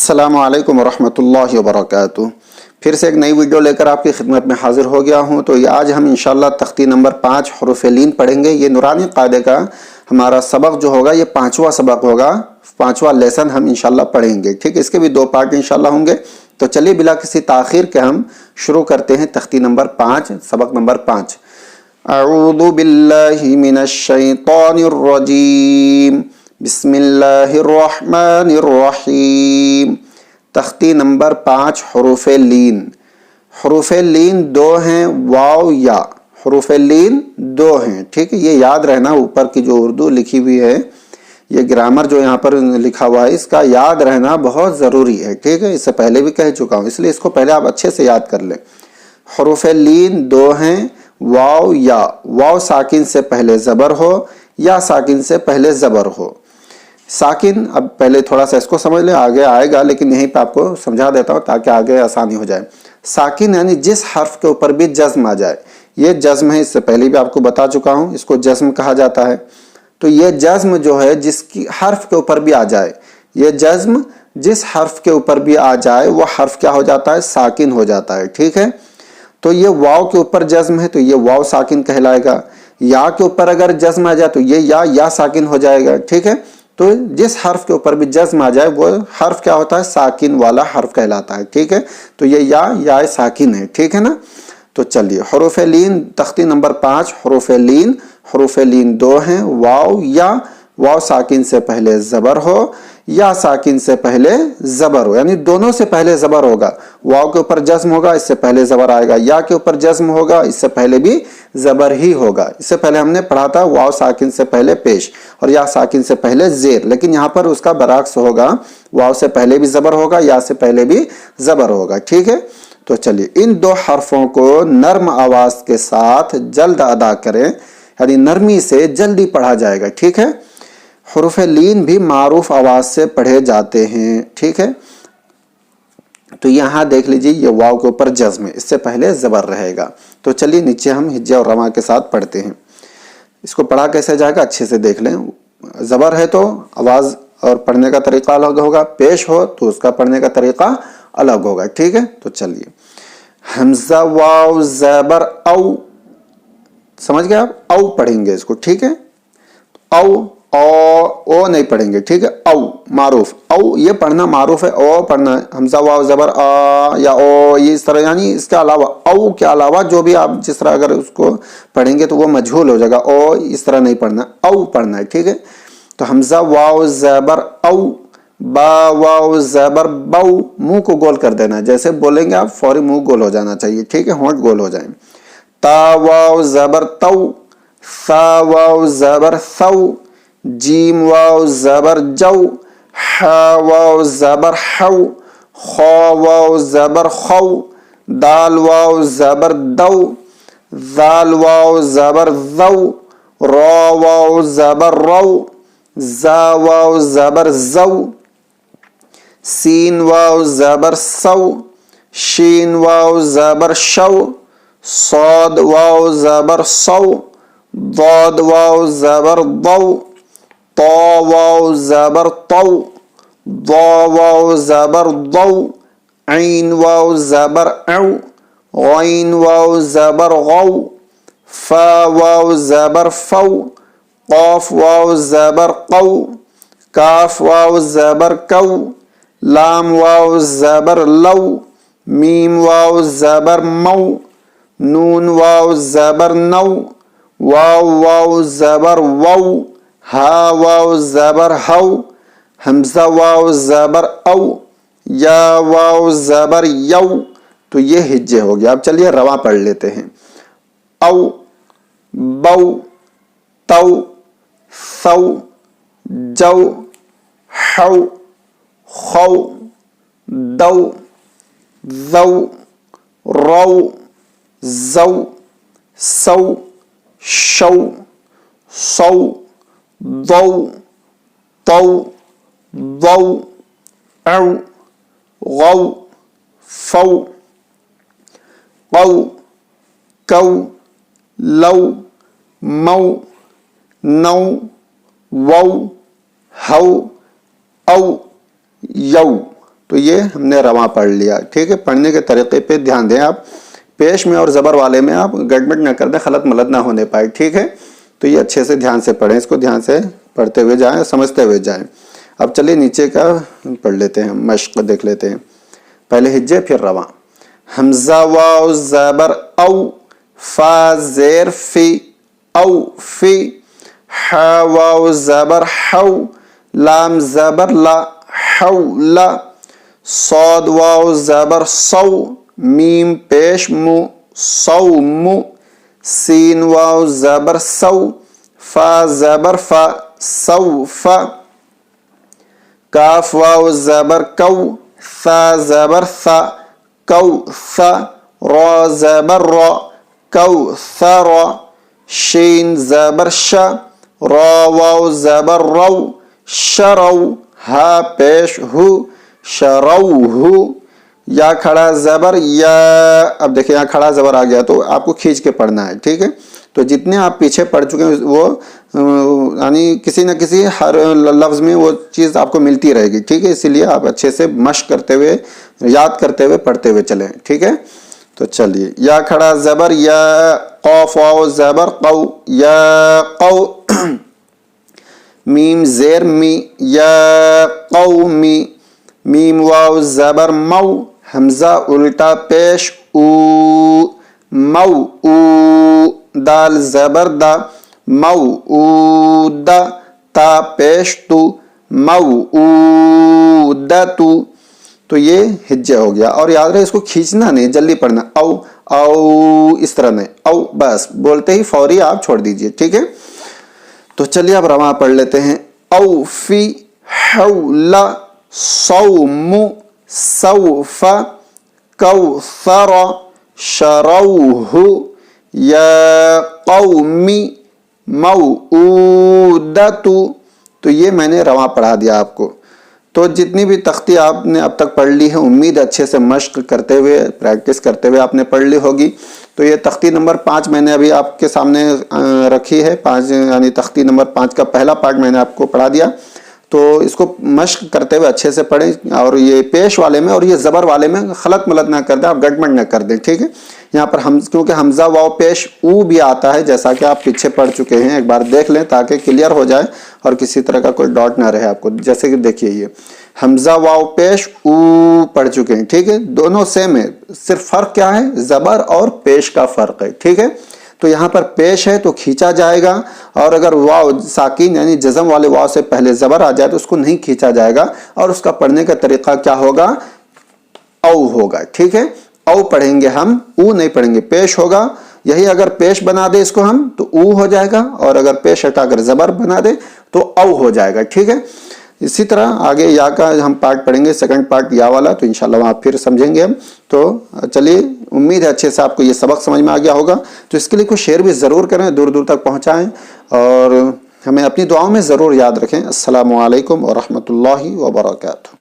السلام علیکم ورحمۃ اللہ وبرکاتہ۔ پھر سے ایک نئی ویڈیو لے کر آپ کی خدمت میں حاضر ہو گیا ہوں۔ تو یہ آج ہم انشاءاللہ تختی نمبر 5 حروف لین پڑھیں گے۔ یہ نورانی قاعدے کا ہمارا سبق جو ہوگا یہ 5واں سبق ہوگا، 5واں لیسن ہم انشاءاللہ پڑھیں گے، ٹھیک ہے۔ اس کے بھی 2 پارٹ انشاءاللہ ہوں گے۔ تو چلیے بلا کسی تاخیر کے ہم شروع کرتے ہیں تختی نمبر 5، سبق نمبر 5۔ اعوذ باللہ من الشیطان الرجیم، بسم اللہ الرحمن الرحیم۔ تختی نمبر 5 حروف لین۔ حروف لین 2 ہیں، واو یا۔ حروف لین 2 ہیں، ٹھیک ہے۔ یہ یاد رہنا، اوپر کی جو اردو لکھی ہوئی ہے، یہ گرامر جو یہاں پر لکھا ہوا ہے، اس کا یاد رہنا بہت ضروری ہے، ٹھیک ہے۔ اس سے پہلے بھی کہہ چکا ہوں، اس لیے اس کو پہلے آپ اچھے سے یاد کر لیں۔ حروف لین 2 ہیں، واو یا۔ واو ساکن سے پہلے زبر ہو یا ساکن سے پہلے زبر ہو۔ ساکن، اب پہلے تھوڑا سا اس کو سمجھ لیں، آگے آئے گا، لیکن یہیں پہ آپ کو سمجھا دیتا ہوں تاکہ آگے آسانی ہو جائے۔ ساکن یعنی جس حرف کے اوپر بھی جزم آ جائے، یہ جزم ہے، اس سے پہلے بھی آپ کو بتا چکا ہوں، اس کو جزم کہا جاتا ہے۔ تو یہ جزم جو ہے جس کی حرف کے اوپر بھی آ جائے، یہ جزم جس حرف کے اوپر بھی آ جائے وہ حرف کیا ہو جاتا ہے؟ ساکن ہو جاتا ہے، ٹھیک ہے۔ تو یہ واو کے اوپر جزم ہے تو یہ واو ساکن کہلائے گا۔ یا کے اوپر اگر جزم آ جائے تو یہ یا ساکن ہو جائے گا، ٹھیک ہے۔ تو جس حرف کے اوپر بھی جزم آ جائے وہ حرف کیا ہوتا ہے؟ ساکن والا حرف کہلاتا ہے، ٹھیک ہے۔ تو یہ یا ساکن ہے، ٹھیک ہے نا۔ تو چلیے حروف لین تختی نمبر 5 حروف لین۔ حروف لین 2 ہیں، واو یا۔ واو ساکن سے پہلے زبر ہو یا ساکن سے پہلے زبر ہو، یعنی دونوں سے پہلے زبر ہوگا۔ واو کے اوپر جزم ہوگا، اس سے پہلے زبر آئے گا۔ یا کے اوپر جزم ہوگا، اس سے پہلے بھی زبر ہی ہوگا۔ اس سے پہلے ہم نے پڑھا تھا واو ساکن سے پہلے پیش اور یا ساکن سے پہلے زیر، لیکن یہاں پر اس کا برعکس ہوگا، واو سے پہلے بھی زبر ہوگا، یا سے پہلے بھی زبر ہوگا، ٹھیک ہے۔ تو چلیے ان 2 حرفوں کو نرم آواز کے ساتھ جلد ادا کریں، یعنی نرمی سے جلدی پڑھا جائے گا، ٹھیک ہے۔ حروف لین بھی معروف آواز سے پڑھے جاتے ہیں، ٹھیک ہے۔ تو یہاں دیکھ لیجیے یہ واو کے اوپر جزم ہے، اس سے پہلے زبر رہے گا۔ تو چلیے نیچے ہم ہجے اور رواں کے ساتھ پڑھتے ہیں۔ اس کو پڑھا کیسے جائے گا اچھے سے دیکھ لیں۔ زبر ہے تو آواز اور پڑھنے کا طریقہ الگ ہوگا، پیش ہو تو اس کا پڑھنے کا طریقہ الگ ہوگا، ٹھیک ہے۔ تو چلیے حمزہ واو زبر او، سمجھ گئے آپ؟ او پڑھیں گے اس کو، ٹھیک ہے۔ او نہیں پڑھیں گے، ٹھیک ہے۔ او معروف، او یہ پڑھنا معروف ہے، او پڑھنا ہے۔ حمزہ واو زبر آ یا او، یہ اس طرح، یعنی اس کے علاوہ، او کے علاوہ جو بھی آپ جس طرح اگر اس کو پڑھیں گے تو وہ مجہول ہو جائے گا۔ او اس طرح نہیں پڑھنا، او پڑھنا ہے، ٹھیک ہے۔ تو حمزہ واو زبر او، با واو زبر بو، منہ کو گول کر دینا، جیسے بولیں گے آپ فوری منہ گول ہو جانا چاہیے، ٹھیک ہے، ہونٹ گول ہو جائیں۔ تا واو زبر تو، ثا واو زبر ثو، جیم واو زبر جو، ہا واو زبر حو، خا واو زبر خو، دال واو زبر دو، ذال واو زبر ذو، را واو زبر رو، زا واو زبر زو، سین واو زبر سو، شین واو زبر شو، صاد واو زبر سو، ضاد واو زبر ضو، طا واو زبر طو، ضا واو زبر ضو، عین واو زبر او، غین واو زبر غو، فا واو زبر فو، قاف واو زبر قو، کاف واو زبر کو، لام واو زبر لو، میم واو زبر مو، نون واو زبر نو، واو زبر وو، ہا واو زبر ہو، حمزہ واو زبر او، یا واو زبر یو۔ تو یہ ہجے ہو گیا۔ اب چلیے رواں پڑھ لیتے ہیں۔ او، بو، تو، ثو، جو، حو، خو، دو، ذو، رو، زو، سو، شو، صو، ضو، طو، ضو، او، غو، فو، قو، کو، لو، مو، نو، وو، ہو، او، یو۔ تو یہ ہم نے رواں پڑھ لیا. ٹھیک ہے, پڑھنے کے طریقے پہ دھیان دیں آپ, پیش میں اور زبر والے میں آپ گڑبڑ نہ کر دیں, خلط ملط نہ ہونے پائے. ٹھیک ہے, تو یہ اچھے سے دھیان سے پڑھیں, اس کو دھیان سے پڑھتے ہوئے جائیں, سمجھتے ہوئے جائیں. اب چلیے نیچے کا پڑھ لیتے ہیں, مشق دیکھ لیتے ہیں. پہلے ہجے پھر رواں. حمزہ واو زبر او, فا زیر فی او فی, ہا واو زبر حو, لام زبر لا حولا, صاد واو زبر صو, میم پیش مو صوم, سین واو زبر سو, فا زبر فا سوف, کاف واو زبر کو, ثا زبر ثا کوث, را زبر را کوثر, شین زبر شا, را واو زبر رو شرو, ہا پیش ہو شروہ, یا کھڑا زبر یا. اب دیکھیں یہاں کھڑا زبر آ گیا تو آپ کو کھینچ کے پڑھنا ہے. ٹھیک ہے, تو جتنے آپ پیچھے پڑھ چکے ہیں وہ یعنی کسی نہ کسی ہر لفظ میں وہ چیز آپ کو ملتی رہے گی. ٹھیک ہے, اسی لیے آپ اچھے سے مشق کرتے ہوئے, یاد کرتے ہوئے پڑھتے ہوئے چلیں. ٹھیک ہے, تو چلیے. یا کھڑا زبر یا, قاف واو زبر قو یا قو, میم زیر می یا قومی, میم واو زبر مو, حمزہ الٹا پیش او مو او, دال زبر دا مو او دا, تا پیش تو مو او دا تو. تو یہ ہجے ہو گیا, اور یاد رہے اس کو کھینچنا نہیں, جلدی پڑھنا. او او اس طرح نہیں, او بس بولتے ہی فوری آپ چھوڑ دیجئے. ٹھیک ہے, تو چلیے اب رواں پڑھ لیتے ہیں. او فی حول, صوم سوف, کوثر شروہ, یا قومی موعودۃ. تو یہ میں نے رواں پڑھا دیا آپ کو. تو جتنی بھی تختی آپ نے اب تک پڑھ لی ہے, امید اچھے سے مشق کرتے ہوئے, پریکٹس کرتے ہوئے آپ نے پڑھ لی ہوگی. تو یہ تختی نمبر 5 میں نے ابھی آپ کے سامنے رکھی ہے. 5 یعنی تختی نمبر 5 کا پہلا پارٹ میں نے آپ کو پڑھا دیا. تو اس کو مشق کرتے ہوئے اچھے سے پڑھیں, اور یہ پیش والے میں اور یہ زبر والے میں خلط ملط نہ کر دیں, آپ گڑبڑ نہ کر دیں. ٹھیک ہے, یہاں پر کیونکہ حمزہ واو پیش او بھی آتا ہے, جیسا کہ آپ پیچھے پڑھ چکے ہیں, ایک بار دیکھ لیں تاکہ کلیئر ہو جائے اور کسی طرح کا کوئی ڈاٹ نہ رہے آپ کو. جیسے کہ دیکھیے یہ حمزہ واو پیش او پڑھ چکے ہیں. ٹھیک ہے, دونوں سیم ہے, صرف فرق کیا ہے, زبر اور پیش کا فرق ہے. ٹھیک ہے, تو یہاں پر پیش ہے تو کھینچا جائے گا, اور اگر واو ساکن یعنی جزم والے واو سے پہلے زبر آ جائے تو اس کو نہیں کھینچا جائے گا, اور اس کا پڑھنے کا طریقہ کیا ہوگا, او ہوگا. ٹھیک ہے, او پڑھیں گے ہم, او نہیں پڑھیں گے, پیش ہوگا. یہی اگر پیش بنا دے اس کو ہم تو او ہو جائے گا, اور اگر پیش ہٹا کر زبر بنا دے تو او ہو جائے گا. ٹھیک ہے, اسی طرح آگے یا کا ہم پارٹ پڑھیں گے, سیکنڈ پارٹ یا والا, تو انشاءاللہ وہاں پھر سمجھیں گے ہم. تو چلیے, امید ہے اچھے سے آپ کو یہ سبق سمجھ میں آ گیا ہوگا. تو اس کے لیے کوئی شیئر بھی ضرور کریں, دور دور تک پہنچائیں, اور ہمیں اپنی دعاؤں میں ضرور یاد رکھیں. السلام علیکم ورحمۃ اللہ وبرکاتہ.